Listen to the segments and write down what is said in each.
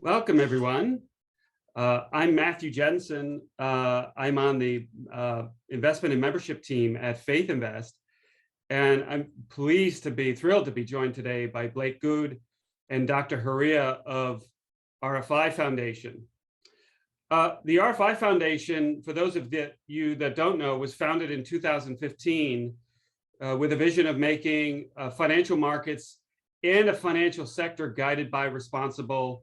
Welcome, everyone. I'm Mathew Jensen. I'm on the investment and membership team at FaithInvest, and I'm thrilled to be joined today by Blake Goud and Dr. Hurriyah of RFI Foundation. The RFI Foundation, for those of you that don't know, was founded in 2015 with a vision of making financial markets and a financial sector guided by responsible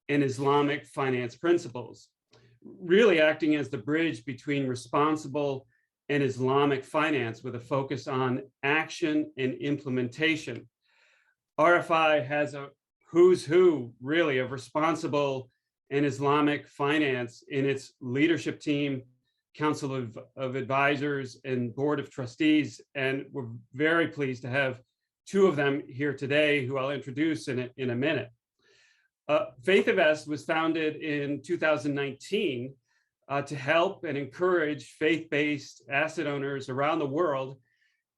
and Islamic finance principles, really acting as the bridge between responsible and Islamic finance with a focus on action and implementation. RFI has a who's who, really, of responsible and Islamic finance in its leadership team, council of advisors, and board of trustees. And we're very pleased to have two of them here today, who I'll introduce in a minute. FaithInvest was founded in 2019 to help and encourage faith-based asset owners around the world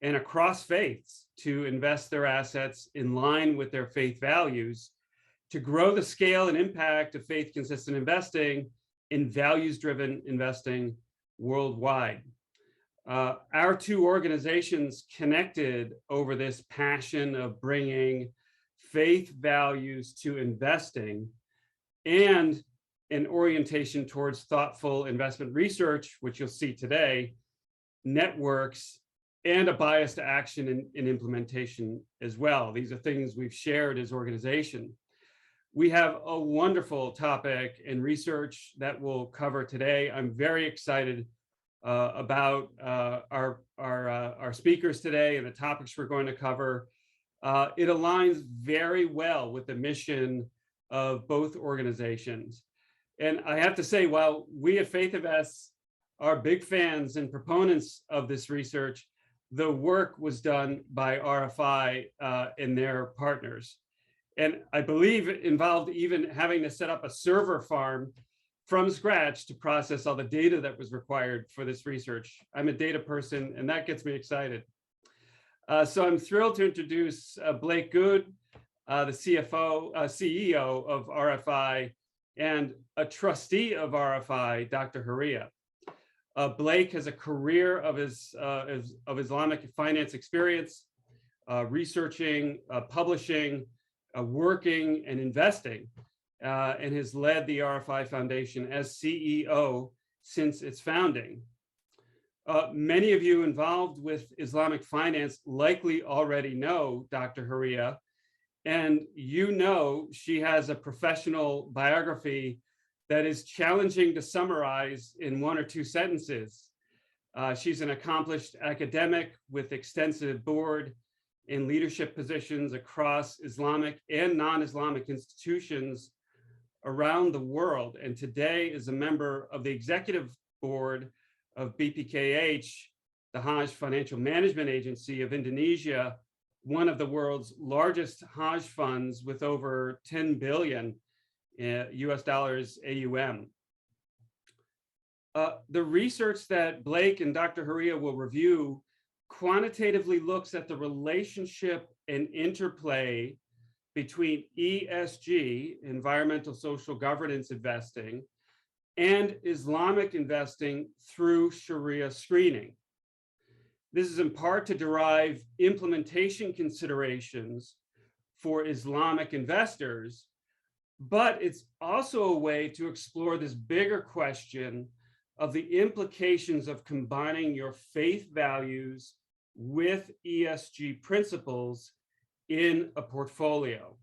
and across faiths to invest their assets in line with their faith values, to grow the scale and impact of faith-consistent investing in values-driven investing worldwide. Our two organizations connected over this passion of bringing faith values to investing and an orientation towards thoughtful investment research, which you'll see today, networks, and a bias to action in implementation as well. These are things we've shared as organization. We have a wonderful topic and research that we'll cover today. I'm very excited about our speakers today and the topics we're going to cover. It aligns very well with the mission of both organizations. And I have to say, while we at FaithInvest are big fans and proponents of this research, the work was done by RFI and their partners. And I believe it involved even having to set up a server farm from scratch to process all the data that was required for this research. I'm a data person, and that gets me excited. So I'm thrilled to introduce Blake Goud, the CEO of RFI, and a trustee of RFI, Dr. Hurriyah. Blake has a career of Islamic finance experience, researching, publishing, working, and investing, and has led the RFI Foundation as CEO since its founding. Many of you involved with Islamic finance likely already know Dr. Hurriyah, and you know she has a professional biography that is challenging to summarize in one or two sentences. She's an accomplished academic with extensive board and leadership positions across Islamic and non-Islamic institutions around the world, and today is a member of the executive board of BPKH, the Hajj Financial Management Agency of Indonesia, one of the world's largest Hajj funds with over 10 billion US dollars AUM. The research that Blake and Dr. Hurriyah will review quantitatively looks at the relationship and interplay between ESG, environmental social governance investing, and Islamic investing through Shariah screening. This is in part to derive implementation considerations for Islamic investors, but it's also a way to explore this bigger question of the implications of combining your faith values with ESG principles in a portfolio.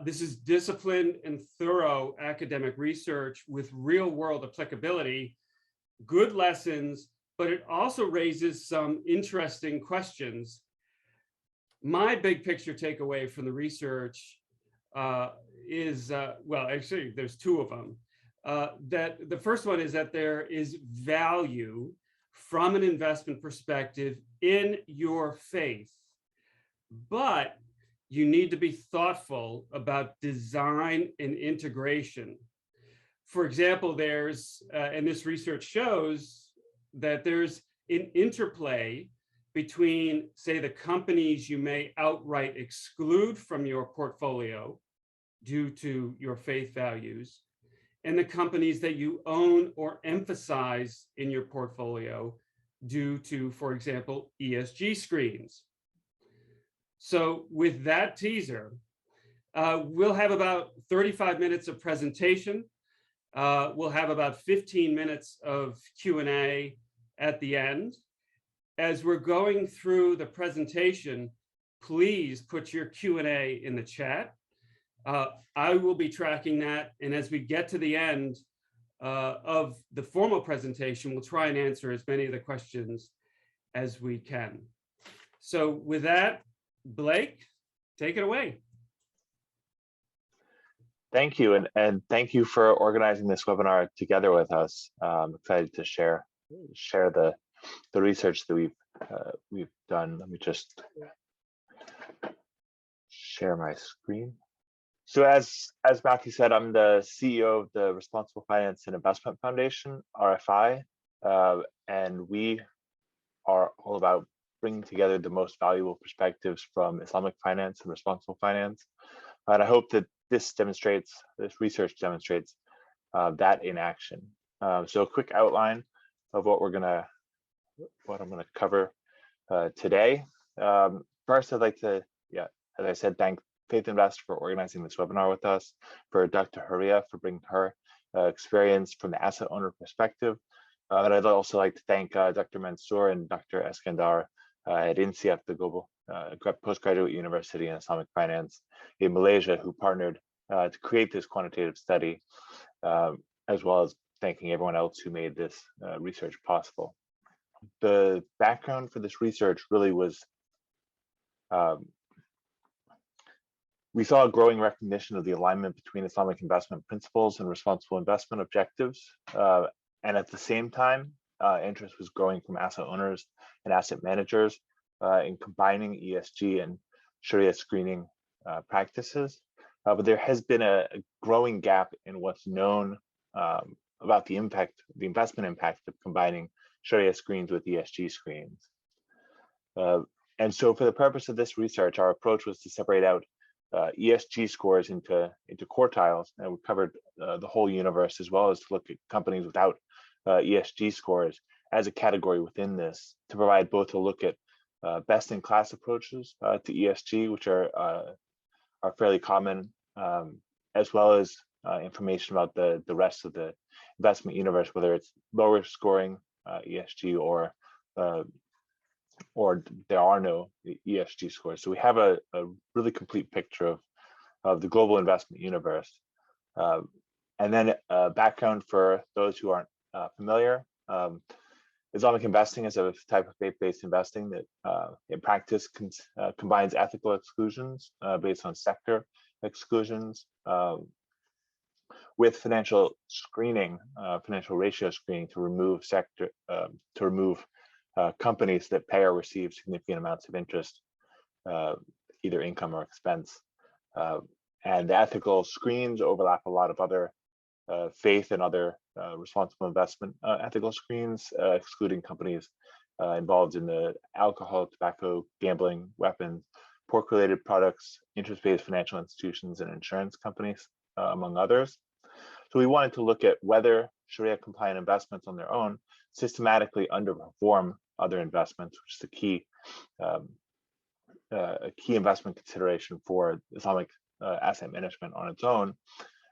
This is disciplined and thorough academic research with real-world applicability, good lessons, but it also raises some interesting questions. My big picture takeaway from the research is, well, actually, there's two of them. That the first one is that there is value from an investment perspective in your faith, but you need to be thoughtful about design and integration. For example, there's, and this research shows that there's an interplay between, say, the companies you may outright exclude from your portfolio, due to your faith values, and the companies that you own or emphasize in your portfolio due to, for example, ESG screens. So with that teaser, we'll have about 35 minutes of presentation. We'll have about 15 minutes of Q&A at the end. As we're going through the presentation, please put your Q&A in the chat. I will be tracking that, and as we get to the end of the formal presentation, we'll try and answer as many of the questions as we can. So with that, Blake, take it away. Thank you, and thank you for organizing this webinar together with us. I'm excited to share the research that we've done. Let me just share my screen. So as Mathew said, I'm the CEO of the Responsible Finance and Investment Foundation, RFI, and we are all about bringing together the most valuable perspectives from Islamic finance and responsible finance. And I hope that this research demonstrates that in action. So a quick outline of what I'm gonna cover today. First, I'd like to, as I said, thank FaithInvest for organizing this webinar with us, for Dr. Hurriyah for bringing her experience from the asset owner perspective. And I'd also like to thank Dr. Mansour and Dr. Eskandar at INSEAD, the global postgraduate university in Islamic finance in Malaysia, who partnered to create this quantitative study, as well as thanking everyone else who made this research possible. The background for this research really was we saw a growing recognition of the alignment between Islamic investment principles and responsible investment objectives. And at the same time, interest was growing from asset owners and asset managers in combining ESG and Sharia screening practices. But there has been a growing gap in what's known about the investment impact of combining Sharia screens with ESG screens. And so for the purpose of this research, our approach was to separate out ESG scores into quartiles, and we covered the whole universe, as well as to look at companies without ESG scores as a category within this, to provide both a look at best-in-class approaches to ESG, which are fairly common, as well as information about the rest of the investment universe, whether it's lower scoring ESG or there are no ESG scores. So we have a really complete picture of the global investment universe. And then background for those who aren't familiar. Islamic investing is a type of faith-based investing that in practice combines ethical exclusions based on sector exclusions with financial screening, financial ratio screening to remove companies that pay or receive significant amounts of interest, either income or expense. And the ethical screens overlap a lot of other faith and other responsible investment ethical screens, excluding companies involved in the alcohol, tobacco, gambling, weapons, pork-related products, interest-based financial institutions, and insurance companies, among others. So we wanted to look at whether Sharia-compliant investments on their own systematically underperform other investments, which is a key investment consideration for Islamic asset management on its own.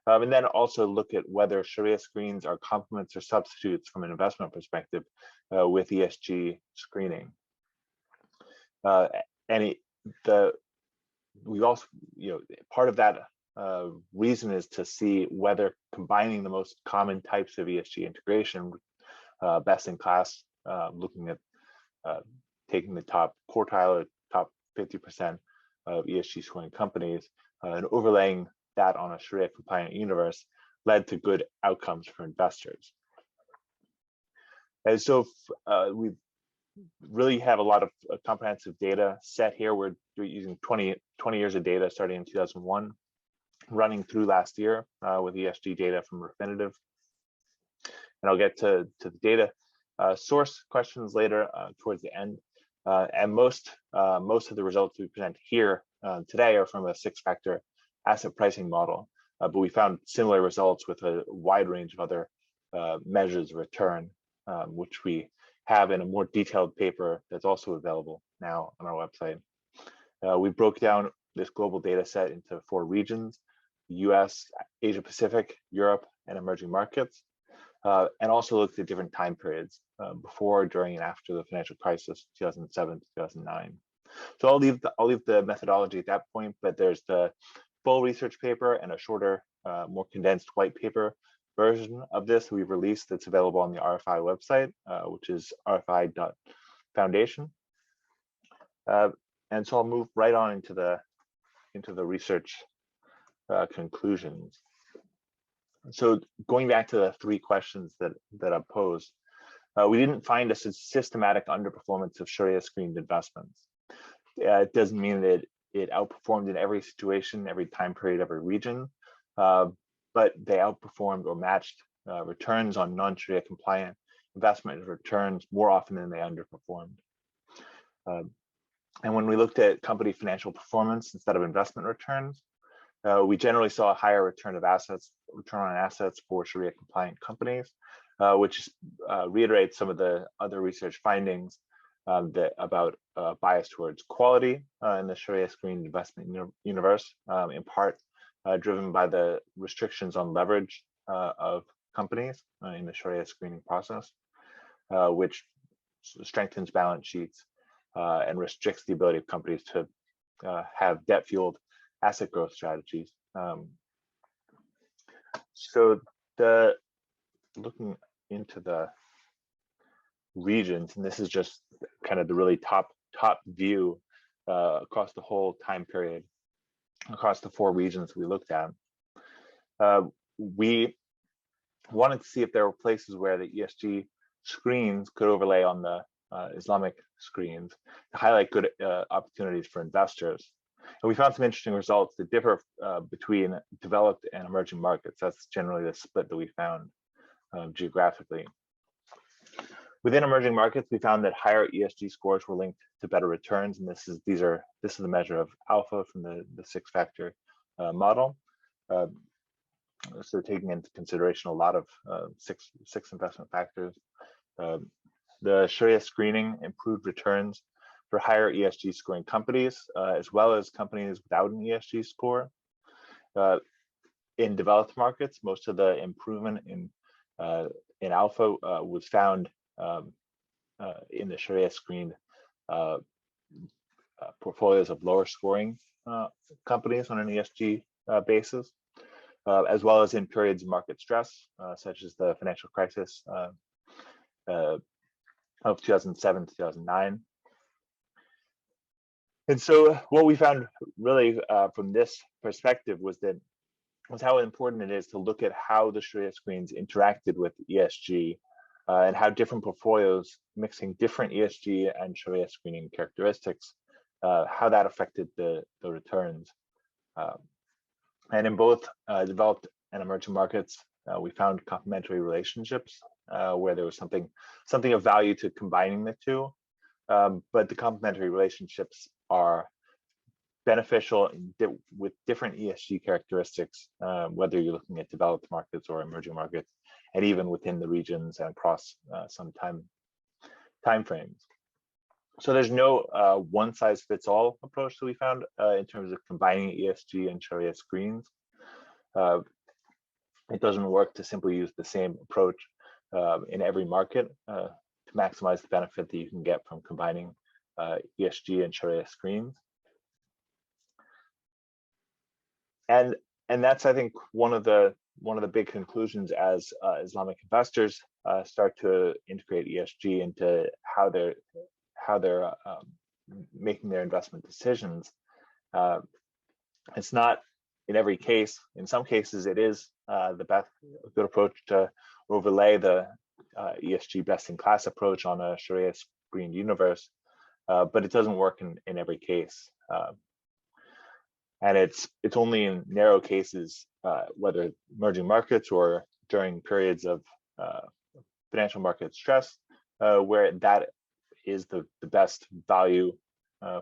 And then also look at whether Sharia screens are complements or substitutes from an investment perspective with ESG screening. We also, part of that reason is to see whether combining the most common types of ESG integration, best in class, looking at taking the top quartile or top 50% of ESG scoring companies and overlaying that on a Sharia compliant universe, led to good outcomes for investors. And so we really have a lot of comprehensive data set here. We're using 20 years of data starting in 2001, running through last year with ESG data from Refinitiv. And I'll get to the data source questions later towards the end. And most of the results we present here today are from a 6-factor asset pricing model, but we found similar results with a wide range of other measures of return, which we have in a more detailed paper that's also available now on our website. We broke down this global data set into 4 regions: US, Asia Pacific, Europe, and emerging markets, and also looked at different time periods before, during, and after the financial crisis, 2007 to 2009. So I'll leave the methodology at that point, but there's the full research paper and a shorter, more condensed white paper version of this we've released that's available on the RFI website, which is rfi.foundation. And so I'll move right on into the research conclusions. So going back to the 3 questions that I posed, we didn't find a systematic underperformance of Shariah screened investments. It doesn't mean that it outperformed in every situation, every time period, every region, but they outperformed or matched returns on non-Sharia compliant investment returns more often than they underperformed. And when we looked at company financial performance instead of investment returns, we generally saw a higher return on assets for Sharia compliant companies, which reiterates some of the other research findings about bias towards quality in the Sharia screened investment universe, in part driven by the restrictions on leverage of companies in the Sharia screening process, which strengthens balance sheets and restricts the ability of companies to have debt-fueled asset growth strategies. So looking into the regions, and this is just kind of the really top view across the whole time period, across the 4 regions we looked at. We wanted to see if there were places where the ESG screens could overlay on the Islamic screens to highlight good opportunities for investors. And we found some interesting results that differ between developed and emerging markets. That's generally the split that we found geographically. Within emerging markets, we found that higher ESG scores were linked to better returns, and this is the measure of alpha from the 6-factor model. So taking into consideration a lot of six investment factors. The Sharia screening improved returns for higher ESG scoring companies, as well as companies without an ESG score. In developed markets, most of the improvement in alpha was found in the Sharia screened portfolios of lower scoring companies on an ESG basis, as well as in periods of market stress, such as the financial crisis of 2007 to 2009. And so what we found really from this perspective was how important it is to look at how the Sharia screens interacted with ESG and how different portfolios mixing different ESG and Sharia screening characteristics, how that affected the returns. And in both developed and emerging markets, we found complementary relationships where there was something of value to combining the two. But the complementary relationships are beneficial with different ESG characteristics, whether you're looking at developed markets or emerging markets, and even within the regions and across some time frames. So there's no one-size-fits-all approach that we found in terms of combining ESG and Sharia screens. It doesn't work to simply use the same approach in every market to maximize the benefit that you can get from combining ESG and Sharia screens. And that's, I think, one of the big conclusions as Islamic investors start to integrate ESG into how they're making their investment decisions. It's not in every case. In some cases, it is the good approach to overlay the ESG best-in-class approach on a Sharia screened universe, but it doesn't work in every case. And it's only in narrow cases, whether emerging markets or during periods of financial market stress, where that is the best value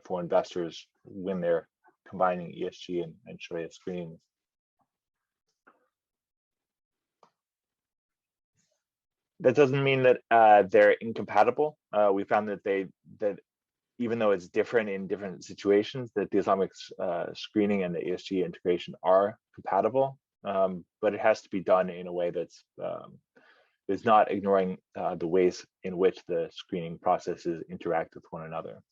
for investors when they're combining ESG and Shariah screenings. That doesn't mean that they're incompatible. We found that even though it's different in different situations, that the Islamic screening and the ESG integration are compatible, but it has to be done in a way that's is not ignoring the ways in which the screening processes interact with one another.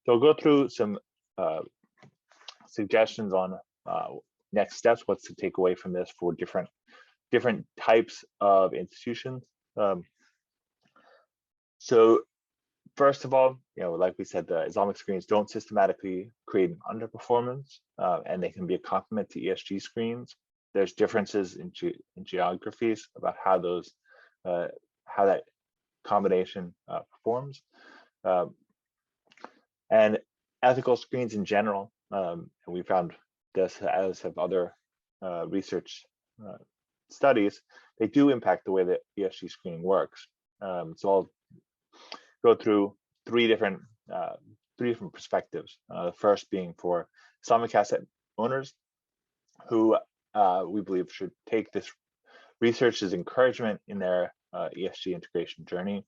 So I'll go through some suggestions on next steps, what's to take away from this for different types of institutions. So first of all, like we said, the Islamic screens don't systematically create an underperformance, and they can be a complement to ESG screens. There's differences in geographies about how that combination performs, and ethical screens in general. And we found this, as have other research studies, they do impact the way that ESG screening works. So I'll go through three different perspectives. The first being for Islamic asset owners, who we believe should take this research as encouragement in their ESG integration journey.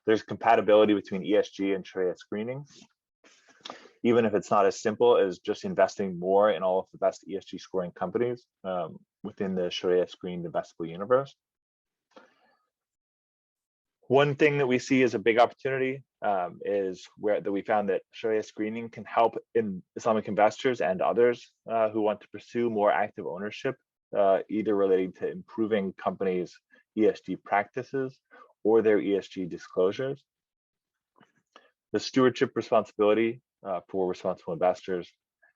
There's compatibility between ESG and Shariah screening, even if it's not as simple as just investing more in all of the best ESG scoring companies within the Shariah screened investable universe. One thing that we see as a big opportunity is that we found that Shariah screening can help in Islamic investors and others who want to pursue more active ownership, either relating to improving companies' ESG practices or their ESG disclosures. The stewardship responsibility for responsible investors,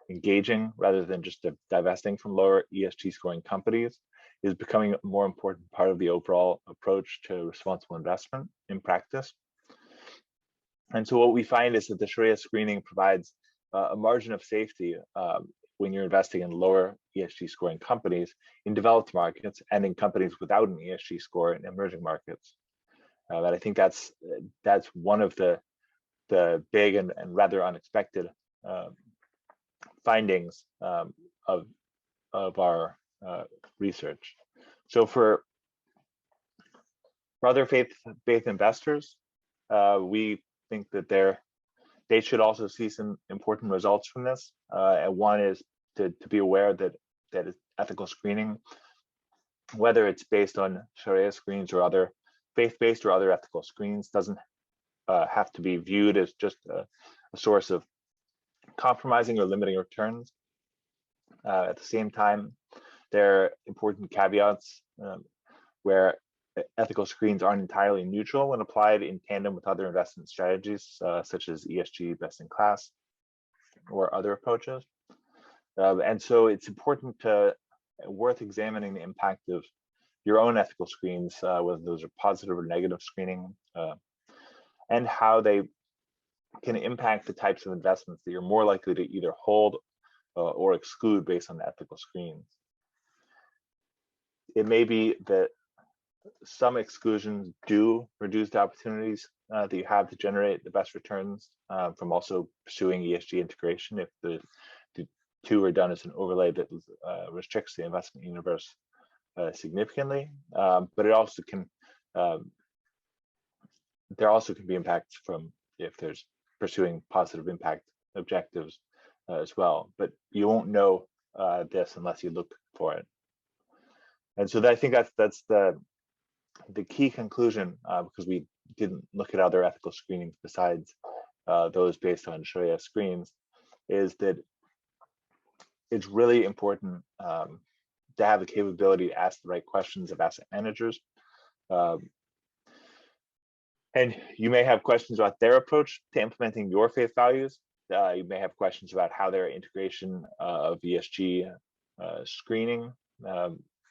engaging rather than just divesting from lower ESG scoring companies, is becoming a more important part of the overall approach to responsible investment in practice. And so what we find is that the Shariah screening provides a margin of safety when you're investing in lower ESG scoring companies in developed markets and in companies without an ESG score in emerging markets. And I think that's one of the big and rather unexpected findings of our research. So for other faith investors, we think that they should also see some important results from this. And one is to be aware that ethical screening, whether it's based on Shariah screens or other faith-based or other ethical screens, doesn't have to be viewed as just a source of compromising or limiting returns. At the same time, there are important caveats where ethical screens aren't entirely neutral when applied in tandem with other investment strategies, such as ESG best in class or other approaches. And so it's worth examining the impact of your own ethical screens, whether those are positive or negative screening, and how they can impact the types of investments that you're more likely to either hold or exclude based on the ethical screens. It may be that some exclusions do reduce the opportunities that you have to generate the best returns from also pursuing ESG integration if the two are done as an overlay that restricts the investment universe significantly. But it also can there also can be impacts from if there's pursuing positive impact objectives as well. But you won't know this unless you look for it. And so I think that's the key conclusion, because we didn't look at other ethical screenings besides those based on Shariah screens, is that it's really important to have the capability to ask the right questions of asset managers. And you may have questions about their approach to implementing your faith values. You may have questions about how their integration of ESG screening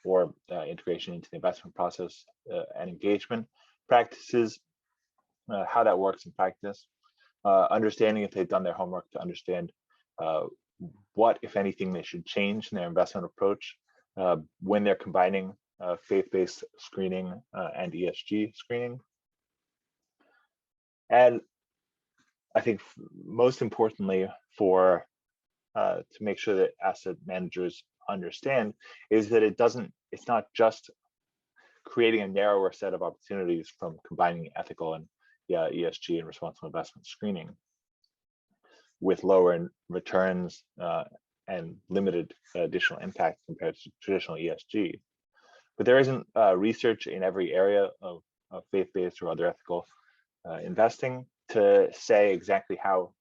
or integration into the investment process and engagement practices, how that works in practice, understanding if they've done their homework to understand what, if anything, they should change in their investment approach when they're combining faith-based screening and ESG screening. And I think most importantly for to make sure that asset managers understand is that it's not just creating a narrower set of opportunities from combining ethical and ESG and responsible investment screening with lower returns and limited additional impact compared to traditional ESG. But there isn't research in every area of faith-based or other ethical investing to say exactly how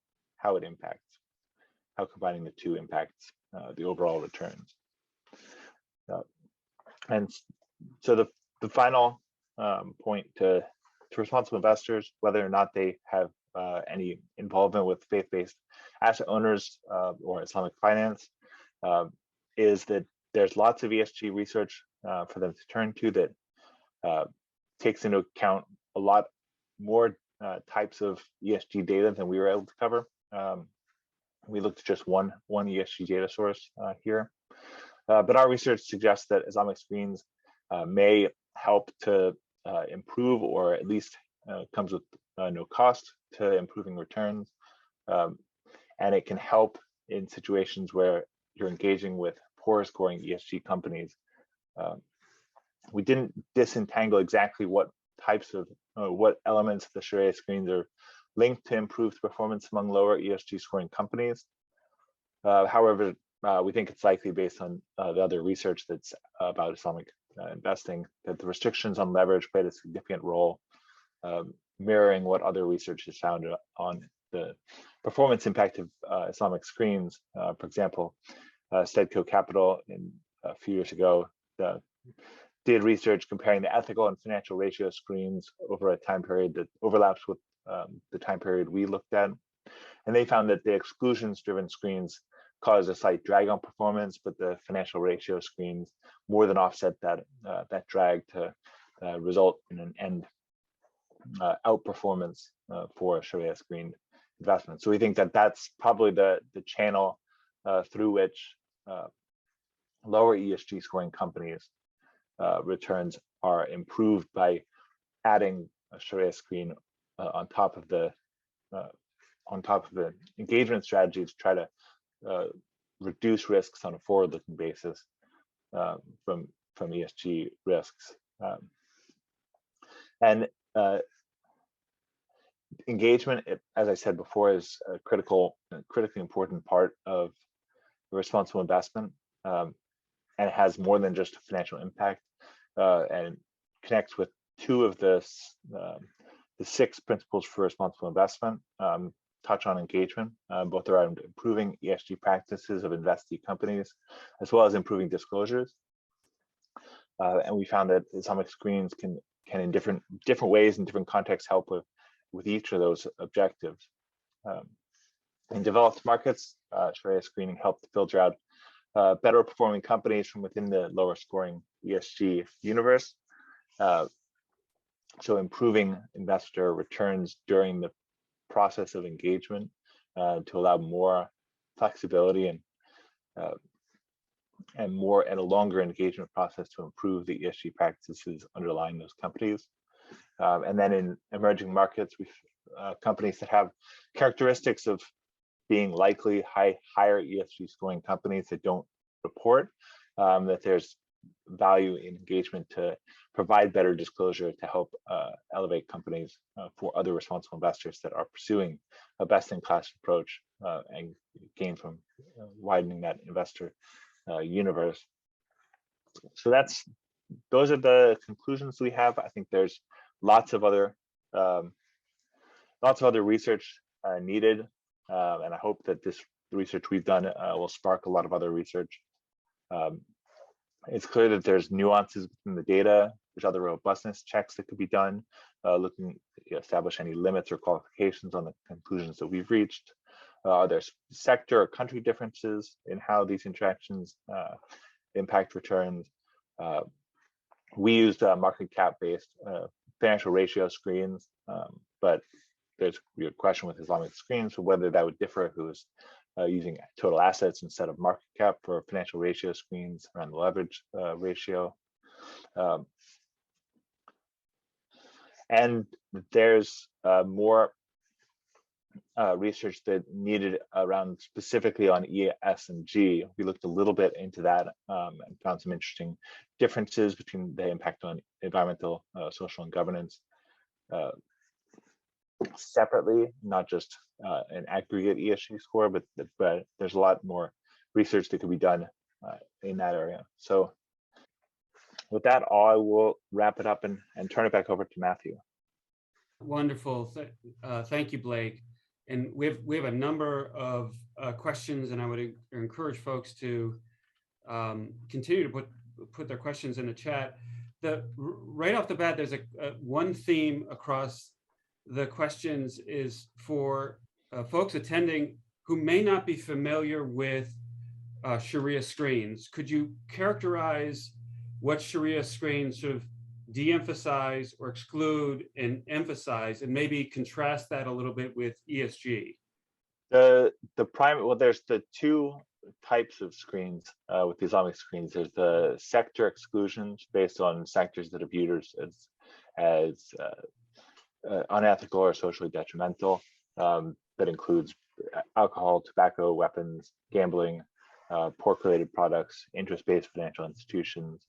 it impacts, how combining the two impacts the overall returns. And so the final point to responsible investors, whether or not they have any involvement with faith-based asset owners or Islamic finance, is that there's lots of ESG research for them to turn to that takes into account a lot more types of ESG data than we were able to cover. We looked at just one ESG data source here, but our research suggests that Islamic screens may help to improve, or at least comes with no cost to improving returns, and it can help in situations where you're engaging with poor scoring ESG companies. We didn't disentangle exactly what types of what elements of the Shariah screens are linked to improved performance among lower ESG scoring companies. However, we think it's likely, based on the other research that's about Islamic investing, that the restrictions on leverage played a significant role, mirroring what other research has found on the performance impact of Islamic screens. For example, Stedco Capital a few years ago did research comparing the ethical and financial ratio screens over a time period that overlaps with the time period we looked at. And they found that the exclusions-driven screens caused a slight drag on performance, but the financial ratio screens more than offset that drag to result in an end outperformance for Shariah screened investments. So we think that that's probably the channel through which lower ESG scoring companies returns are improved by adding a Shariah screen on top of the engagement strategy to try to reduce risks on a forward-looking basis from ESG risks. And engagement, as I said before, is a critically important part of responsible investment, and it has more than just a financial impact, and connects with two of the 6 principles for responsible investment. Touch on engagement, both around improving ESG practices of investee companies, as well as improving disclosures. And we found that Islamic screens can in different ways in different contexts help with each of those objectives. In developed markets, Shariah screening helped to filter out better performing companies from within the lower scoring ESG universe. So improving investor returns during the process of engagement to allow more flexibility and a longer engagement process to improve the ESG practices underlying those companies. And then in emerging markets, companies that have characteristics of being likely higher ESG scoring companies that don't report, that there's value in engagement to provide better disclosure to help elevate companies for other responsible investors that are pursuing a best-in-class approach and gain from widening that investor universe. So those are the conclusions we have. I think there's lots of other research needed, and I hope that the research we've done will spark a lot of other research. It's clear that there's nuances within the data. There's other robustness checks that could be done, looking to establish any limits or qualifications on the conclusions that we've reached. Are there sector or country differences in how these interactions impact returns? We used market cap-based financial ratio screens, but there's a question with Islamic screens for whether that would differ if it was using total assets instead of market cap for financial ratio screens around the leverage ratio. And there's more research that needed around specifically on ESG. We looked a little bit into that and found some interesting differences between the impact on environmental, social, and governance separately, not just an aggregate ESG score, but there's a lot more research that could be done in that area. So with that, I will wrap it up and turn it back over to Mathew. Wonderful. Thank you, Blake. And we have a number of questions, and I would encourage folks to continue to put their questions in the chat. Right off the bat, there's one theme across the questions is for folks attending who may not be familiar with Shariah screens. Could you characterize what Shariah screens sort of de-emphasize or exclude and emphasize, and maybe contrast that a little bit with ESG? Well, there's the two types of screens with the Islamic screens. There's the sector exclusions based on sectors that are viewed as unethical or socially detrimental. That includes alcohol, tobacco, weapons, gambling, pork-related products, interest-based financial institutions.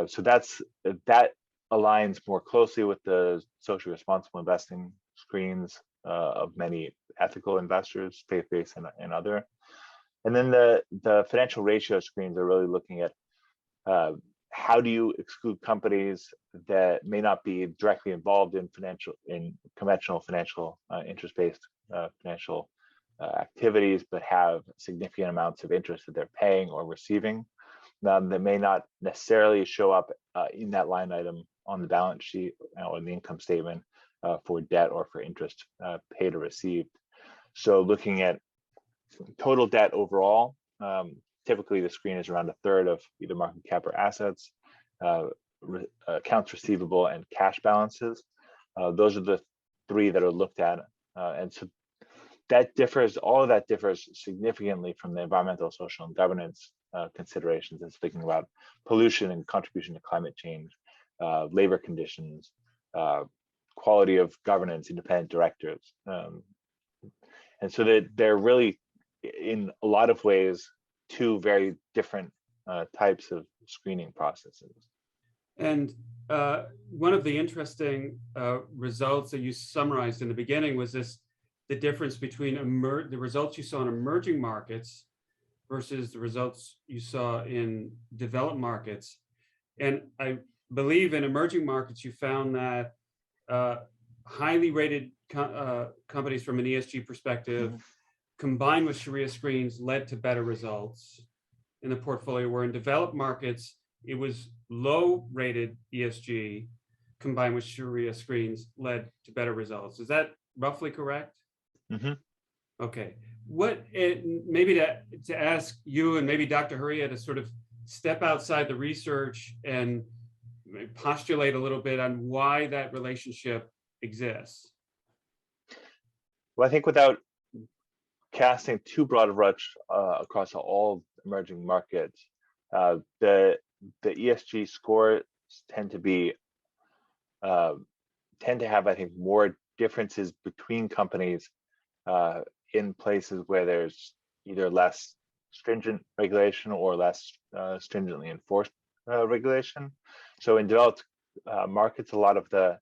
So that aligns more closely with the socially responsible investing screens of many ethical investors, faith-based and other. And then the financial ratio screens are really looking at how do you exclude companies that may not be directly involved in conventional financial interest-based financial activities, but have significant amounts of interest that they're paying or receiving that may not necessarily show up in that line item on the balance sheet or in the income statement for debt or for interest paid or received. So looking at total debt overall, typically the screen is around a third of either market cap or assets, accounts receivable, and cash balances. Those are the three that are looked at. And so all of that differs significantly from the environmental, social, and governance considerations. It's thinking about pollution and contribution to climate change, labor conditions, quality of governance, independent directors. And so they're really, in a lot of ways, two very different types of screening processes. And one of the interesting results that you summarized in the beginning was the difference between the results you saw in emerging markets versus the results you saw in developed markets. And I believe in emerging markets, you found that highly rated companies from an ESG perspective, combined with Shariah screens, led to better results in the portfolio, where in developed markets, it was low rated ESG combined with Shariah screens led to better results. Is that roughly correct? Mm-hmm. Okay. Maybe to ask you and maybe Dr. Hurriyah to sort of step outside the research and postulate a little bit on why that relationship exists. Well, I think without casting too broad a brush across all emerging markets, the ESG scores tend to have, I think, more differences between companies in places where there's either less stringent regulation or less stringently enforced regulation. So in developed markets, a lot of the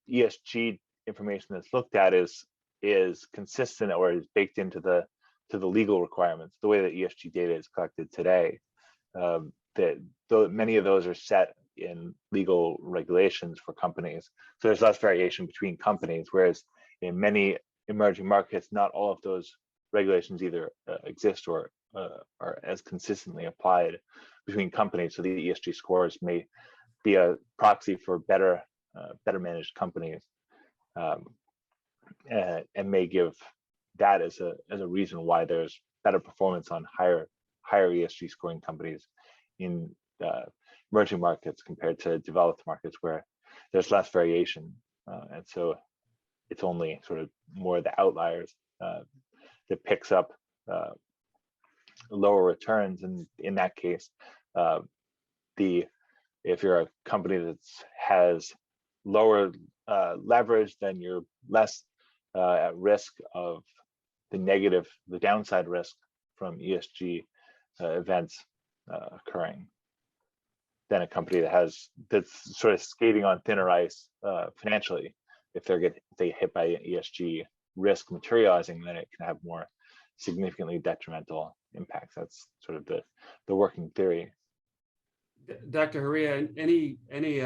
ESG information that's looked at is consistent or is baked into the legal requirements, the way that ESG data is collected today. Many of those are set in legal regulations for companies. So there's less variation between companies, whereas in many emerging markets, not all of those regulations either exist or are as consistently applied between companies. So the ESG scores may be a proxy for better managed companies, and may give that as a reason why there's better performance on higher ESG scoring companies in emerging markets compared to developed markets where there's less variation, and so it's only sort of more the outliers that picks up lower returns. And in that case, if you're a company that has lower leverage, then you're less at risk of the downside risk from ESG events occurring than a company that's sort of skating on thinner ice financially. If they hit by an ESG risk materializing, then it can have more significantly detrimental impacts. That's sort of the working theory. Dr. Hurriyah, any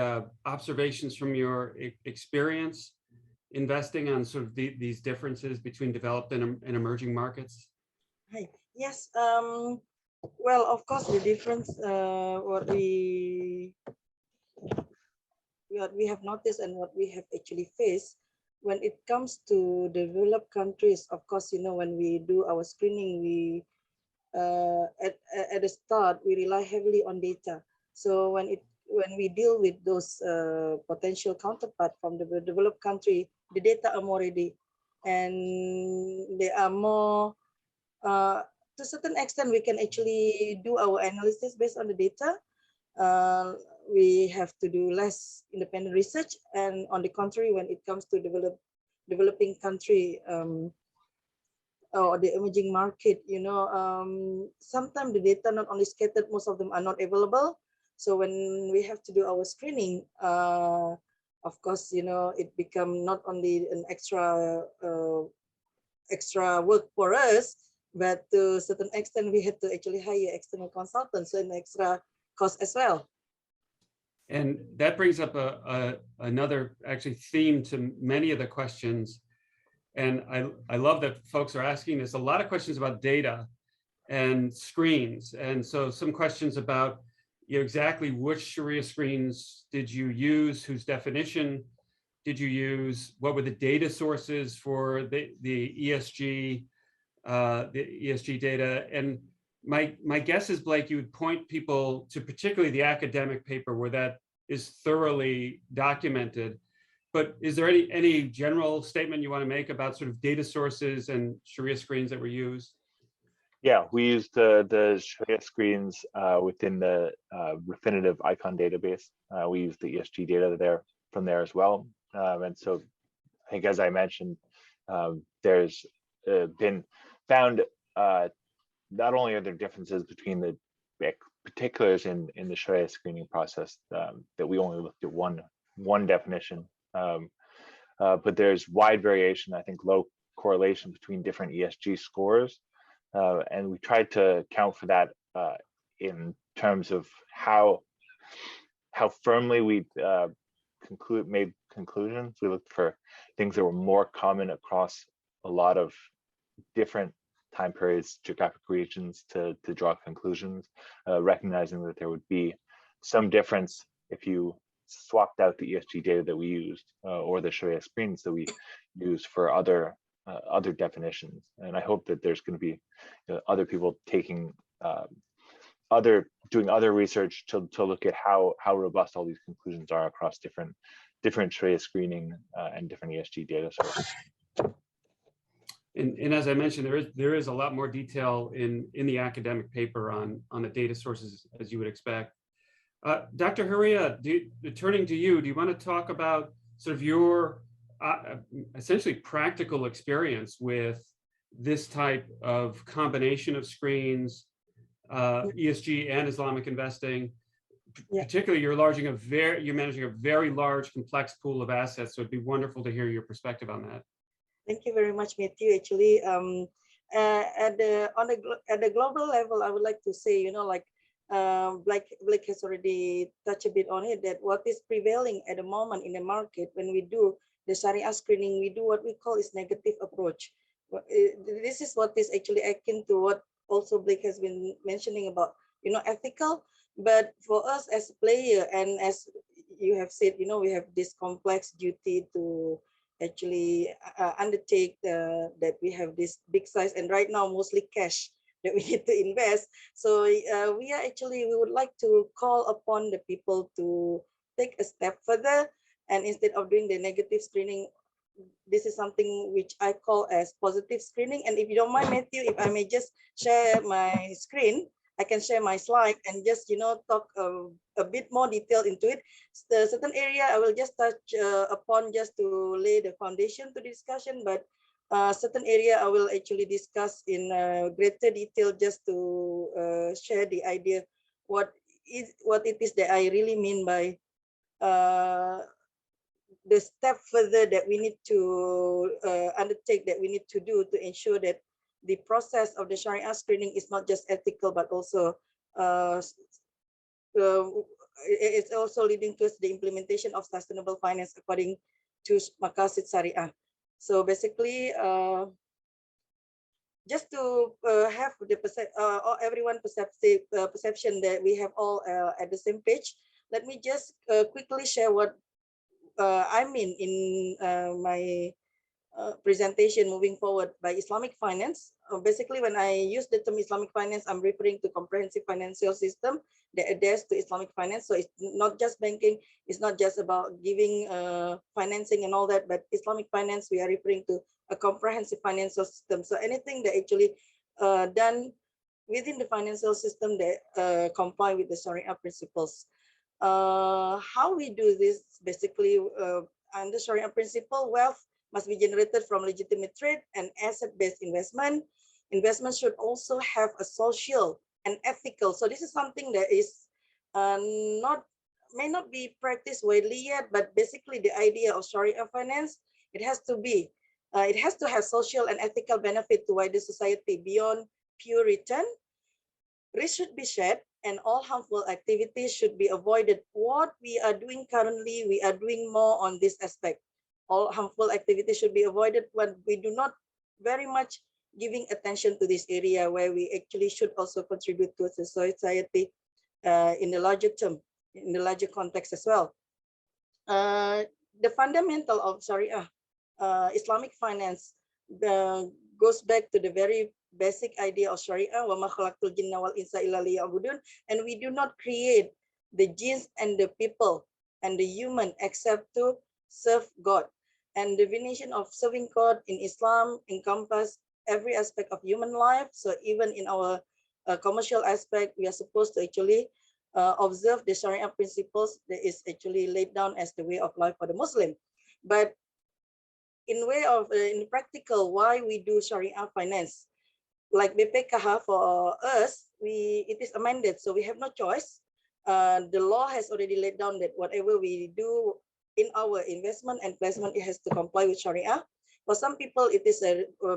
observations from your experience investing on sort of these differences between developed and emerging markets? Hi. Yes. Well, of course, the difference what we have noticed and what we have actually faced when it comes to developed countries. Of course, when we do our screening, we at the start we rely heavily on data. So when we deal with those potential counterpart from the developed country, the data are more ready, and they are more to a certain extent we can actually do our analysis based on the data. We have to do less independent research, and on the contrary, when it comes to developing country or the emerging market, sometimes the data not only scattered, most of them are not available. So when we have to do our screening, of course, it become not only an extra work for us, but to a certain extent we had to actually hire external consultants, so an extra cost as well. And that brings up another actually theme to many of the questions. And I love that folks are asking this. A lot of questions about data and screens. And so some questions about exactly which Shariah screens did you use, whose definition did you use, what were the data sources for the ESG data. And my guess is, Blake, you would point people to particularly the academic paper where that is thoroughly documented. But is there any general statement you want to make about sort of data sources and Shariah screens that were used? Yeah, we used the Shariah screens within the Refinitiv Icon database. We used the ESG data from there as well. And so I think, as I mentioned, there's been found not only are there differences between the particulars in the Shariah screening process that we only looked at one definition, but there's wide variation, I think low correlation between different ESG scores. And we tried to account for that in terms of how firmly we made conclusions. We looked for things that were more common across a lot of different time periods, geographic regions to draw conclusions, recognizing that there would be some difference if you swapped out the ESG data that we used or the Shariah screens that we use for other definitions. And I hope that there's going to be other people taking doing other research to look at how robust all these conclusions are across different Shariah screening and different ESG data sources. And as I mentioned, there is a lot more detail in the academic paper on the data sources, as you would expect. Dr. Hurriyah, turning to you, do you want to talk about sort of your essentially practical experience with this type of combination of screens, ESG and Islamic investing? Yeah. Particularly, you're managing a very large, complex pool of assets. So it'd be wonderful to hear your perspective on that. Thank you very much, Mathew. Actually, at the global level, I would like to say, Blake has already touched a bit on it, that what is prevailing at the moment in the market when we do the Shariah screening, we do what we call is negative approach. This is what is actually akin to what also Blake has been mentioning about, ethical. But for us as a player, and as you have said, we have this complex duty to actually undertake that we have this big size, and right now mostly cash that we need to invest. So we would like to call upon the people to take a step further, and instead of doing the negative screening, this is something which I call as positive screening. And if you don't mind, Mathew, if I may just share my screen, I can share my slide and just talk a bit more detail into it. The certain area I will just touch upon just to lay the foundation to the discussion. But certain area I will actually discuss in greater detail, just to share the idea what it is that I really mean by the step further that we need to undertake, that we need to do to ensure that the process of the Shariah screening is not just ethical, but also it's also leading to the implementation of sustainable finance according to Maqasid Shariah. So basically, just to have the everyone perception that we have all at the same page, let me just quickly share what I mean in my presentation moving forward by Islamic finance. Basically, when I use the term Islamic finance, I'm referring to comprehensive financial system that adheres to Islamic finance. So it's not just banking, it's not just about giving financing and all that, but Islamic finance, we are referring to a comprehensive financial system. So anything that actually done within the financial system that comply with the Sharia principles. How we do this, basically, under Sharia principle, wealth must be generated from legitimate trade and asset-based investment. Investment should also have a social and ethical. So this is something that is may not be practiced widely yet, but basically the idea of Sharia finance, it has to have social and ethical benefit to wider society beyond pure return. Risk should be shared, and all harmful activities should be avoided. What we are doing currently, we are doing more on this aspect. All harmful activities should be avoided, but we do not very much giving attention to this area where we actually should also contribute to the society in the larger term, in the larger context as well. The fundamental of Sharia, Islamic finance, goes back to the very basic idea of Sharia, وَمَا خَلَقْتُ الْجِنَّ وَالْإِنسَ إِلَّا لِيَعْبُدُونَ, and we do not create the jinns and the people and the human except to serve God. And the definition of serving God in Islam encompasses every aspect of human life. So even in our commercial aspect, we are supposed to actually observe the Sharia principles that is actually laid down as the way of life for the Muslim. But in practical, why we do Sharia finance? Like BPKH for us, it is amended, so we have no choice. The law has already laid down that whatever we do in our investment and placement, it has to comply with Sharia. For some people, it is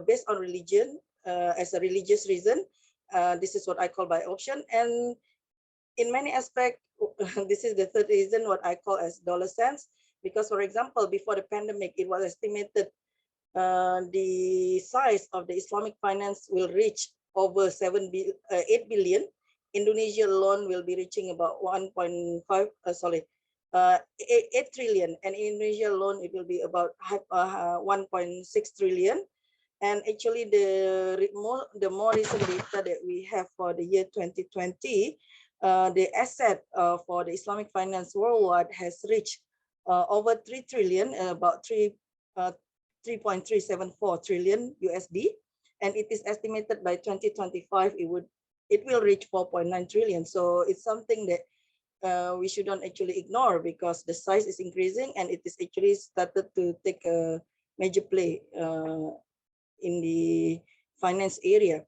based on religion, as a religious reason. This is what I call by option. And in many aspects, this is the third reason, what I call as dollar cents. Because, for example, before the pandemic, it was estimated the size of the Islamic finance will reach over 8 billion. Indonesia alone will be reaching about 8 trillion, and in Indonesia alone it will be about 1.6 trillion. And actually the more recent data that we have for the year 2020, the asset for the Islamic finance worldwide has reached over 3 trillion, about 3.374 trillion USD, and it is estimated by 2025 it will reach 4.9 trillion. So it's something that we shouldn't actually ignore, because the size is increasing and it is actually started to take a major play in the finance area.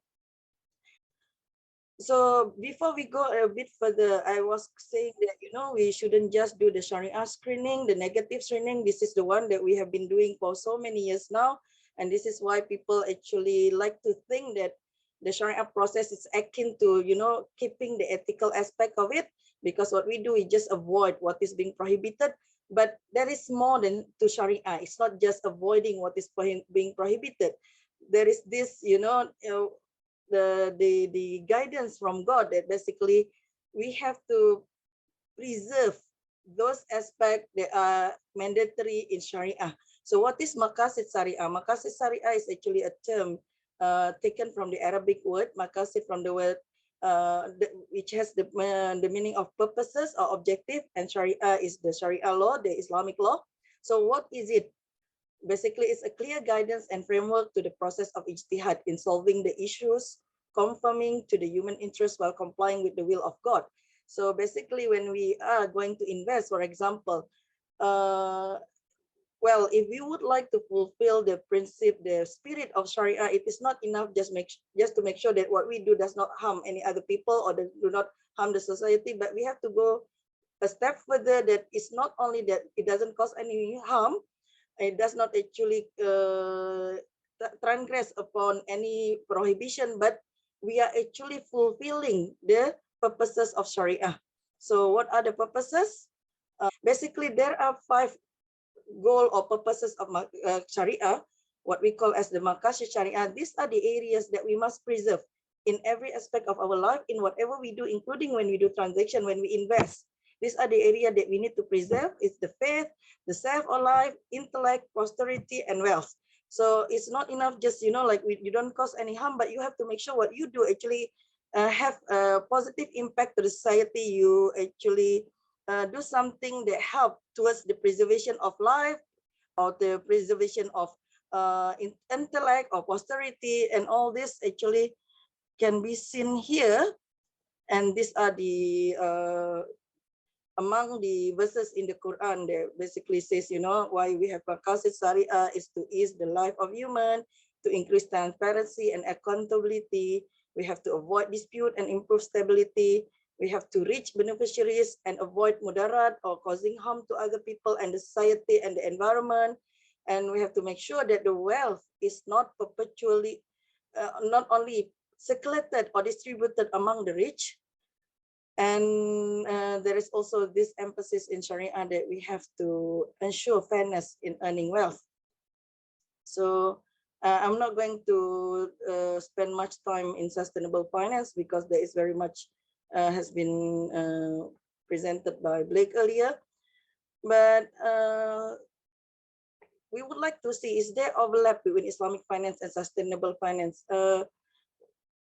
So before we go a bit further, I was saying that, we shouldn't just do the Sharia screening, the negative screening. This is the one that we have been doing for so many years now. And this is why people actually like to think that the Sharia process is akin to, keeping the ethical aspect of it, because what we do is just avoid what is being prohibited. But there is more than to Sharia. It's not just avoiding what is being prohibited. There is this, the guidance from God that basically we have to preserve those aspects that are mandatory in Sharia. So what is Maqasid Sharia? Maqasid Sharia is actually a term taken from the Arabic word Maqasid, from the word which has the meaning of purposes or objective, and Sharia is the Sharia law, the Islamic law. So what is it? Basically, it's a clear guidance and framework to the process of ijtihad in solving the issues, conforming to the human interest while complying with the will of God. So basically, when we are going to invest, for example, well, if we would like to fulfill the principle, the spirit of Sharia, it is not enough just to make sure that what we do does not harm any other people or do not harm the society, but we have to go a step further, that it's not only that it doesn't cause any harm, it does not actually transgress upon any prohibition, but we are actually fulfilling the purposes of Sharia. So what are the purposes? Basically, there are 5 goal or purposes of Sharia, what we call as the Maqasid Sharia. These are the areas that we must preserve in every aspect of our life, in whatever we do, including when we do transaction, when we invest. These are the area that we need to preserve. It's the faith, the self or life, intellect, posterity, and wealth. So it's not enough just, like you don't cause any harm, but you have to make sure what you do actually have a positive impact to the society. You actually do something that help towards the preservation of life or the preservation of intellect or posterity, and all this actually can be seen here. And these are the among the verses in the Quran that basically says, why we have Maqasid Sharia is to ease the life of human, to increase transparency and accountability. We have to avoid dispute and improve stability. We have to reach beneficiaries and avoid mudarat or causing harm to other people and the society and the environment. And we have to make sure that the wealth is not perpetually, not only circulated or distributed among the rich. And there is also this emphasis in Sharia that we have to ensure fairness in earning wealth. So I'm not going to spend much time in sustainable finance because there is very much has been presented by Blake earlier. But we would like to see, is there overlap between Islamic finance and sustainable finance?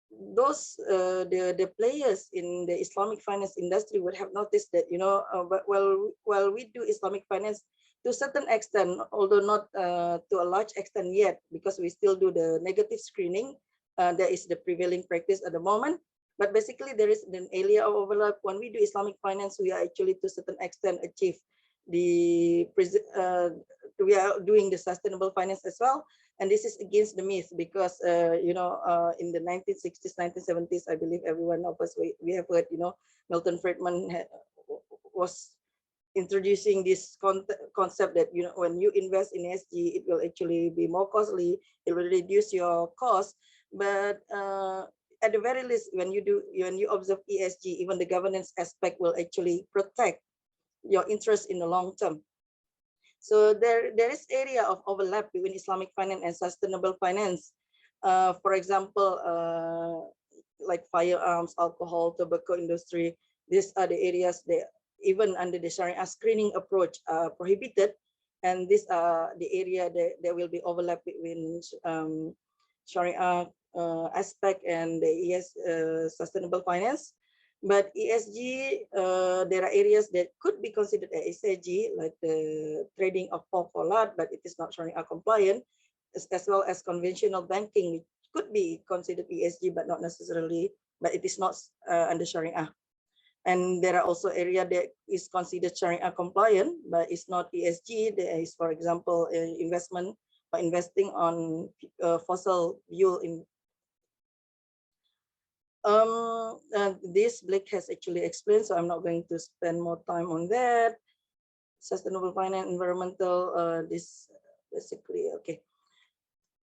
Those the players in the Islamic finance industry would have noticed that, but while we do Islamic finance to a certain extent, although not to a large extent yet, because we still do the negative screening, that is the prevailing practice at the moment. But basically, there is an area of overlap. When we do Islamic finance, we are actually to a certain extent achieve the we are doing the sustainable finance as well. And this is against the myth because, in the 1960s, 1970s, I believe every one of us, we have heard, Milton Friedman was introducing this concept that, when you invest in ESG, it will actually be more costly. It will reduce your cost. But at the very least, when you observe ESG, even the governance aspect will actually protect your interest in the long term. So there is area of overlap between Islamic finance and sustainable finance. For example, like firearms, alcohol, tobacco industry. These are the areas that even under the Sharia screening approach are prohibited. And these are the area that will be overlap between Sharia aspect and the sustainable finance. But ESG, there are areas that could be considered as ESG, like the trading of pork or lard, but it is not Sharia compliant, as well as conventional banking, which could be considered ESG, but not necessarily, but it is not under Sharia. And there are also areas that is considered Sharia compliant, but it's not ESG. There is, for example, investment or investing on fossil fuel in this Blake has actually explained, so I'm not going to spend more time on that. Sustainable finance, environmental, this basically okay.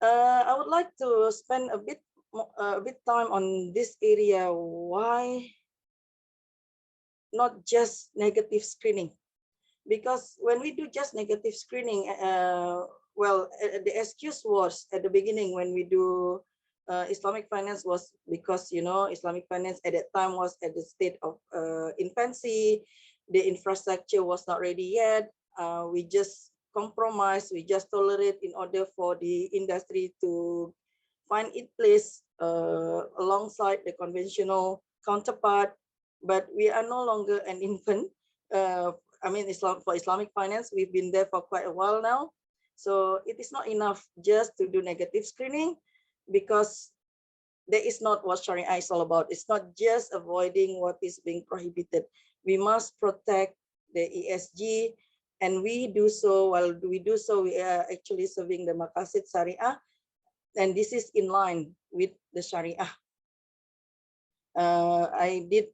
I would like to spend a bit time on this area. Why not just negative screening? Because when we do just negative screening, well, the excuse was at the beginning when we do Islamic finance was because, Islamic finance at that time was at the state of infancy. The infrastructure was not ready yet. We just compromise, we just tolerate in order for the industry to find its place alongside the conventional counterpart. But we are no longer an infant. I mean, for Islamic finance, we've been there for quite a while now. So it is not enough just to do negative screening, because that is not what Sharia is all about. It's not just avoiding what is being prohibited. We must protect the ESG And we do so, we are actually serving the Maqasid Shariah, and this is in line with the Shariah. I did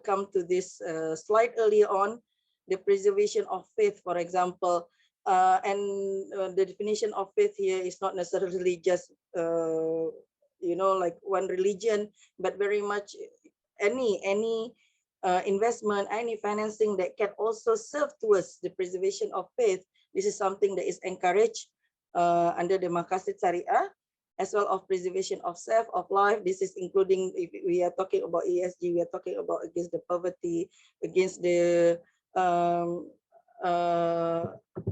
come to this slide earlier on, the preservation of faith, for example, and the definition of faith here is not necessarily just, like one religion, but very much any investment, any financing that can also serve towards the preservation of faith. This is something that is encouraged under the Maqasid Shariah, as well as preservation of self, of life. This is including, if we are talking about ESG, we are talking about against the poverty, against the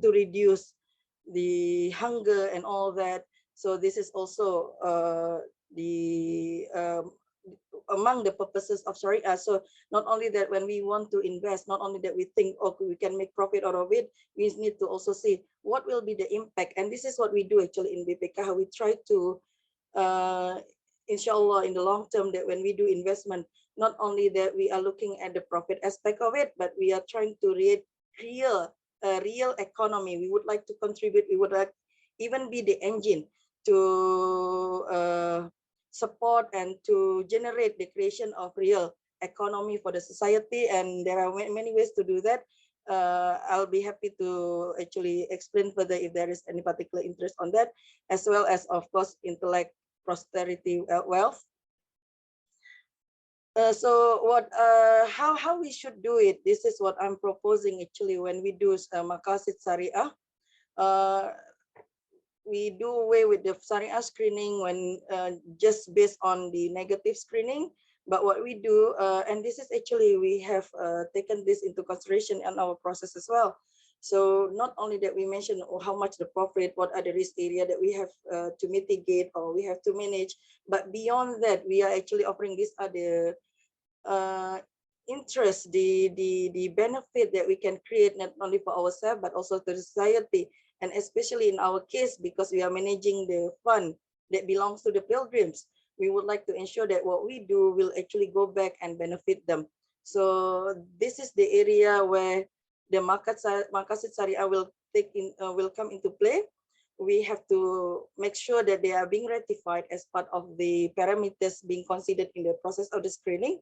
to reduce the hunger and all that. So this is also among the purposes of Shariah. So not only that, when we want to invest, not only that we think, okay, we can make profit out of it, we need to also see what will be the impact. And this is what we do actually in BPK. We try to, inshallah, in the long term, that when we do investment, not only that we are looking at the profit aspect of it, but we are trying to create real economy. We would like to contribute. We would like even be the engine to support and to generate the creation of real economy for the society. And there are many ways to do that. I'll be happy to actually explain further if there is any particular interest on that, as well as, of course, intellect, prosperity, wealth. So how we should do it? This is what I'm proposing actually when we do Maqasid Shariah. We do away with the Shariah screening when just based on the negative screening. But what we do, and this is actually, we have taken this into consideration in our process as well. So not only that we mention how much the profit, what are the risk area that we have to mitigate or we have to manage, but beyond that, we are actually offering these are the interest, the benefit that we can create not only for ourselves but also to the society. And especially in our case, because we are managing the fund that belongs to the pilgrims, we would like to ensure that what we do will actually go back and benefit them. So this is the area where the Maqasid Shariah will come into play. We have to make sure that they are being ratified as part of the parameters being considered in the process of the screening.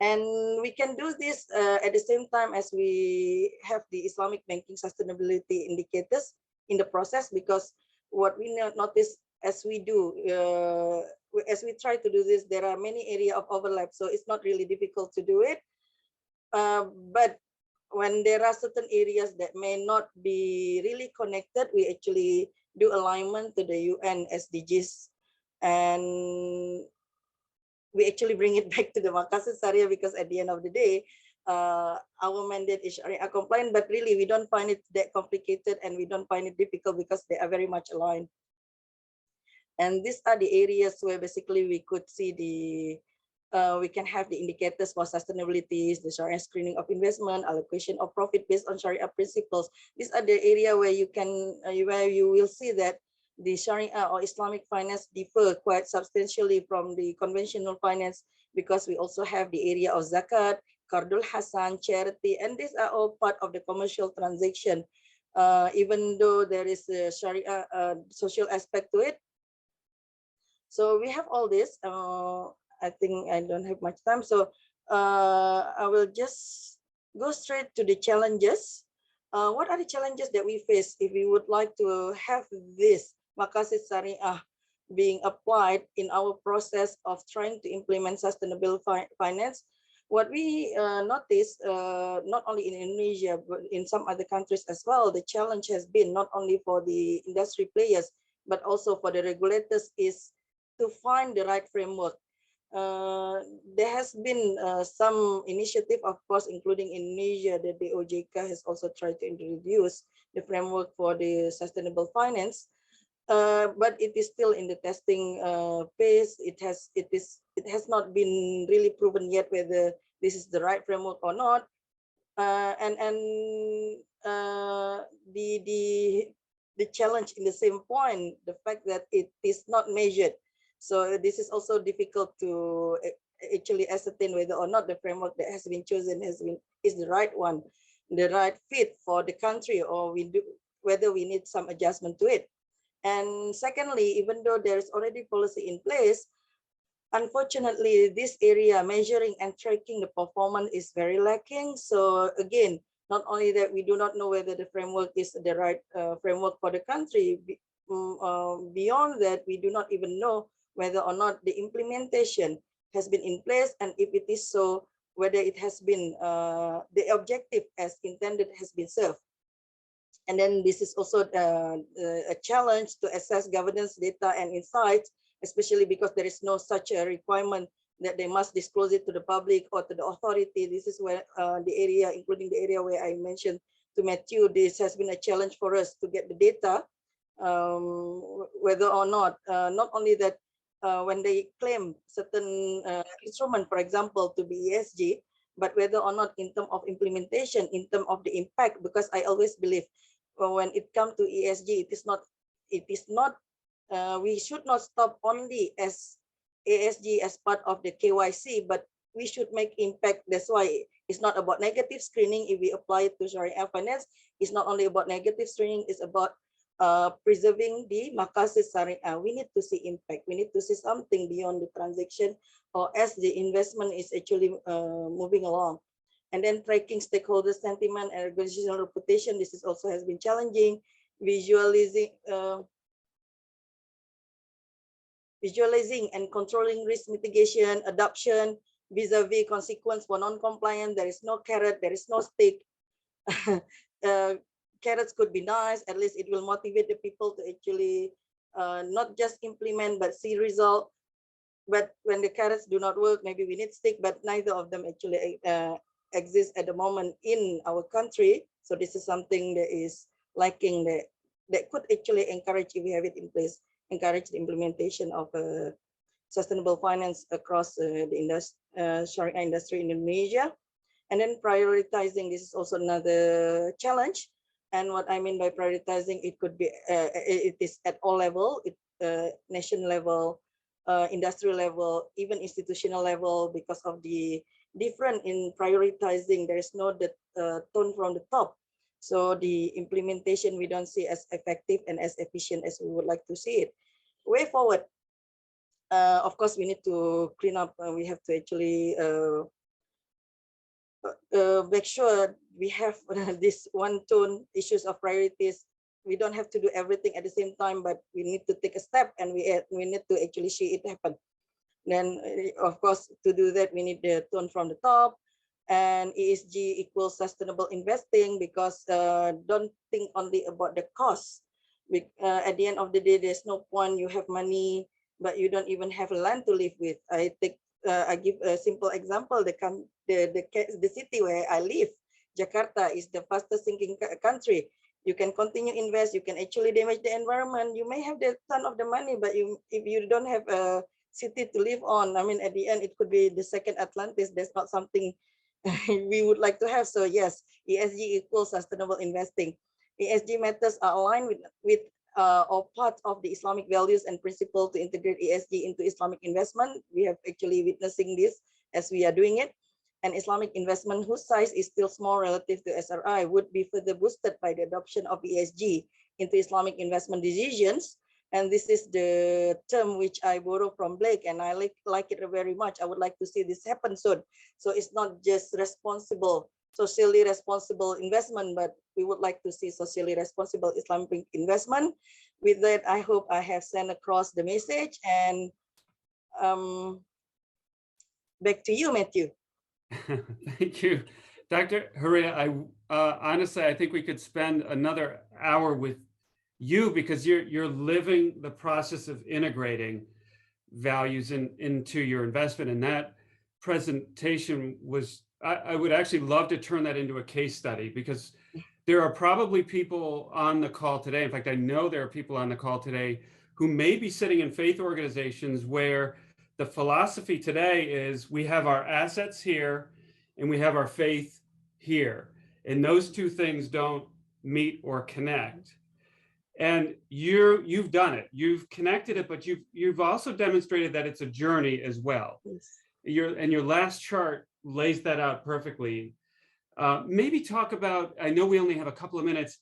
And we can do this at the same time as we have the Islamic banking sustainability indicators in the process, because what we notice as we do, as we try to do this, there are many areas of overlap, so it's not really difficult to do it. But when there are certain areas that may not be really connected, we actually do alignment to the UN SDGs, and we actually bring it back to the Maqasid Shariah, because at the end of the day, our mandate is Shariah compliant, but really we don't find it that complicated and we don't find it difficult because they are very much aligned. And these are the areas where basically we could see the, we can have the indicators for sustainability, the Shariah screening of investment, allocation of profit based on Shariah principles. These are the area where you can, where you will see that the Shariah or Islamic finance differ quite substantially from the conventional finance, because we also have the area of zakat, qardul hasan, charity, and these are all part of the commercial transaction. Even though there is a Shariah social aspect to it. So we have all this. I think I don't have much time, so I will just go straight to the challenges. What are the challenges that we face if we would like to have this Maqasid Shariah being applied in our process of trying to implement sustainable finance? What we notice, not only in Indonesia, but in some other countries as well, the challenge has been not only for the industry players, but also for the regulators, is to find the right framework. There has been some initiative, of course, including Indonesia, that the OJK has also tried to introduce the framework for the sustainable finance. But it is still in the testing phase. It has not been really proven yet whether this is the right framework or not. The challenge in the same point, the fact that it is not measured. So this is also difficult to actually ascertain whether or not the framework that has been chosen is the right one. the right fit for the country, or whether we need some adjustment to it. And secondly, even though there is already policy in place, unfortunately, this area, measuring and tracking the performance, is very lacking. So again, not only that, we do not know whether the framework is the right framework for the country. Beyond that, we do not even know whether or not the implementation has been in place, and if it is so, whether it has been, the objective as intended has been served. And then this is also a challenge to assess governance data and insights, especially because there is no such a requirement that they must disclose it to the public or to the authority. This is where the area, including the area where I mentioned to Mathew, this has been a challenge for us to get the data, whether or not only that, when they claim certain instrument, for example, to be ESG, but whether or not in terms of implementation, in terms of the impact, because I always believe when it comes to ESG, it is not, we should not stop only as ESG as part of the KYC, but we should make impact. That's why it's not about negative screening. If we apply it to Shariah Finance, it's not only about negative screening, it's about preserving the maqasid Shariah. We need to see impact. We need to see something beyond the transaction, or as the investment is actually moving along. And then tracking stakeholder sentiment and organizational reputation. This is also has been challenging. Visualizing and controlling risk mitigation, adoption, vis-a-vis consequence for non-compliant. There is no carrot, there is no stick. Carrots could be nice, at least it will motivate the people to actually not just implement, but see result. But when the carrots do not work, maybe we need stick, but neither of them actually exist at the moment in our country. So this is something that is lacking, that could actually encourage, if we have it in place, encourage the implementation of sustainable finance across the Shariah industry in Indonesia. And then prioritizing, this is also another challenge. And what I mean by prioritizing, it could be, it is at all level, nation level, industrial level, even institutional level, because of the different in prioritizing. There is no tone from the top. So the implementation we don't see as effective and as efficient as we would like to see it. Way forward, of course, we need to clean up. We have to actually make sure we have this one tone issues of priorities. We don't have to do everything at the same time, but we need to take a step, and we need to actually see it happen. Then, of course, to do that, we need the tone from the top, and ESG equals sustainable investing, because don't think only about the cost. At the end of the day, there's no point you have money, but you don't even have land to live with. I give a simple example. The city where I live, Jakarta, is the fastest sinking country. You can continue invest, you can actually damage the environment. You may have the ton of the money, but if you don't have a city to live on, I mean, at the end, it could be the second Atlantis. That's not something we would like to have. So yes, ESG equals sustainable investing. ESG matters are aligned with or part of the Islamic values and principle to integrate ESG into Islamic investment. We have actually witnessing this as we are doing it. And Islamic investment, whose size is still small relative to SRI, would be further boosted by the adoption of ESG into Islamic investment decisions. And this is the term which I borrow from Blake, and I like it very much. I would like to see this happen soon. So it's not just socially responsible investment, but we would like to see socially responsible Islamic investment. With that, I hope I have sent across the message. And back to you, Mathew. Thank you, Dr. Hurriyah. Honestly, I think we could spend another hour with you, because you're living the process of integrating values into your investment. And that presentation was, I would actually love to turn that into a case study, because there are probably people on the call today. In fact, I know there are people on the call today who may be sitting in faith organizations where the philosophy today is we have our assets here and we have our faith here. And those two things don't meet or connect. And you've done it. You've connected it, but you've also demonstrated that it's a journey as well. Yes. Your last chart lays that out perfectly. Maybe talk about, I know we only have a couple of minutes,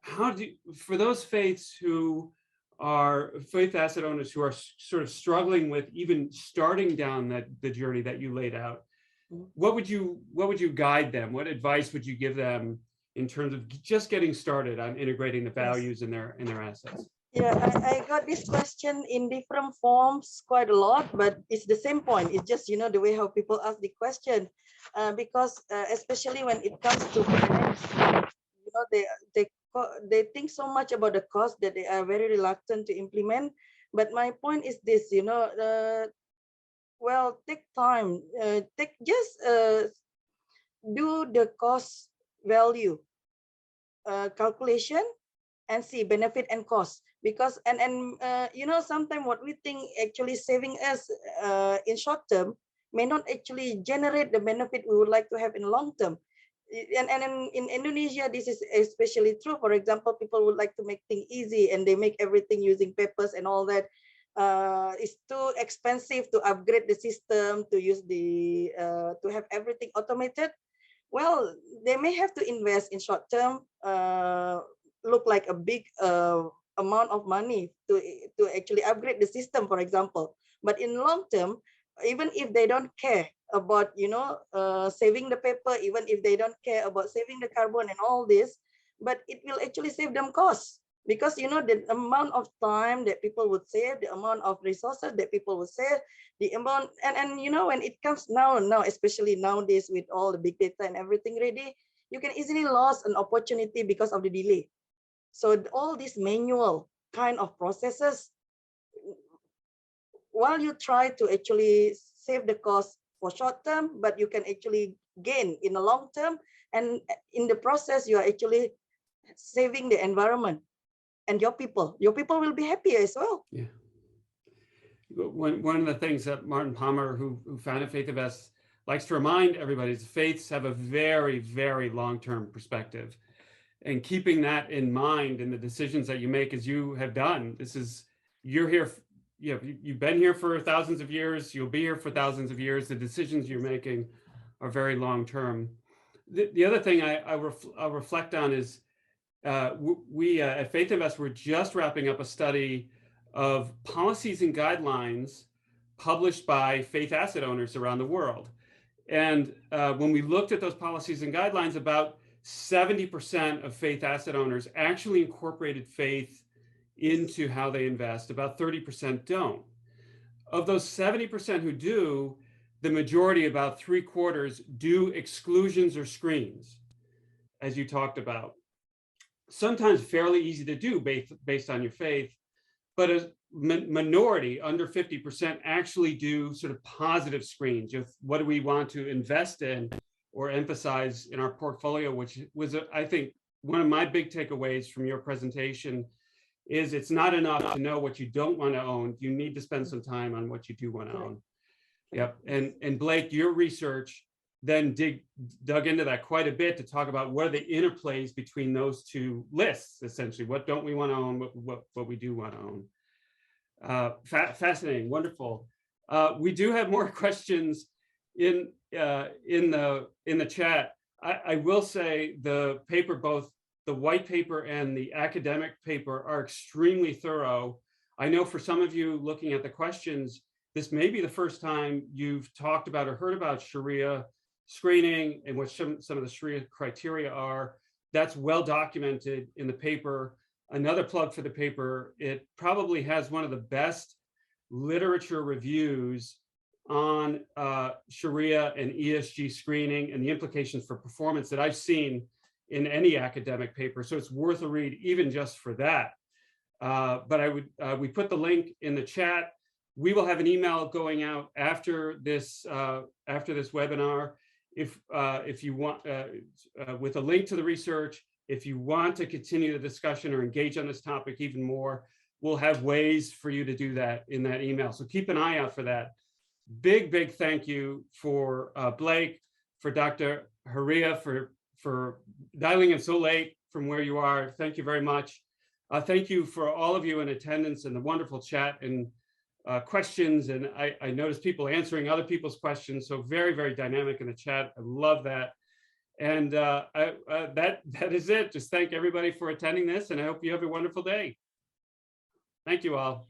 for those faiths who are faith asset owners who are sort of struggling with even starting down the journey that you laid out, what would you guide them? What advice would you give them in terms of just getting started on integrating the values in their assets? Yeah, I got this question in different forms quite a lot, but it's the same point. It's just, the way how people ask the question, because especially when it comes to finance, they think so much about the cost that they are very reluctant to implement. But my point is this, well, take time, do the cost value calculation and see benefit and cost, because sometimes what we think actually saving us in short term may not actually generate the benefit we would like to have in long term. And in Indonesia, this is especially true. For example, people would like to make things easy and they make everything using papers and all that. It's too expensive to upgrade the system, to use to have everything automated. Well, they may have to invest in short term, look like a big amount of money to actually upgrade the system, for example. But in long term, even if they don't care about saving the paper, even if they don't care about saving the carbon and all this, but it will actually save them costs, because the amount of time that people would save, the amount of resources that people would save, the amount and when it comes now especially nowadays with all the big data and everything ready, you can easily lose an opportunity because of the delay. So all these manual kind of processes, while you try to actually save the cost for short term, but you can actually gain in the long term, and in the process you are actually saving the environment and your people will be happier as well. Yeah. One of the things that Martin Palmer, who founded FaithInvest, likes to remind everybody is faiths have a very, very long-term perspective, and keeping that in mind in the decisions that you make, as you have done. You're here, you've been here for thousands of years, you'll be here for thousands of years. The decisions you're making are very long-term. The other thing I'll reflect on is we at FaithInvest, we're just wrapping up a study of policies and guidelines published by faith asset owners around the world. And when we looked at those policies and guidelines, about 70% of faith asset owners actually incorporated faith into how they invest. About 30% don't. Of those 70% who do, the majority, about 3/4, do exclusions or screens, as you talked about. Sometimes fairly easy to do based on your faith, but a minority, under 50%, actually do sort of positive screens of what do we want to invest in or emphasize in our portfolio, which was, I think, one of my big takeaways from your presentation is it's not enough to know what you don't want to own. You need to spend some time on what you do want to own. Yep. And Blake, your research then dug into that quite a bit to talk about what are the interplays between those two lists, essentially. What don't we want to own, what we do want to own. Fascinating, wonderful. We do have more questions in the chat. I will say the paper, both the white paper and the academic paper, are extremely thorough. I know for some of you looking at the questions, this may be the first time you've talked about or heard about Shariah screening and what some of the Shariah criteria are. That's well documented in the paper. Another plug for the paper, it probably has one of the best literature reviews on Shariah and ESG screening and the implications for performance that I've seen in any academic paper. So it's worth a read even just for that. But we put the link in the chat. We will have an email going out after this webinar. If you want, with a link to the research, if you want to continue the discussion or engage on this topic even more, we'll have ways for you to do that in that email. So keep an eye out for that. Big thank you for Blake, for Dr. Hurriyah for dialing in so late from where you are. Thank you very much. Thank you for all of you in attendance and the wonderful chat and questions. And I noticed people answering other people's questions. So very, very dynamic in the chat. I love that. And that is it. Just thank everybody for attending this, and I hope you have a wonderful day. Thank you all.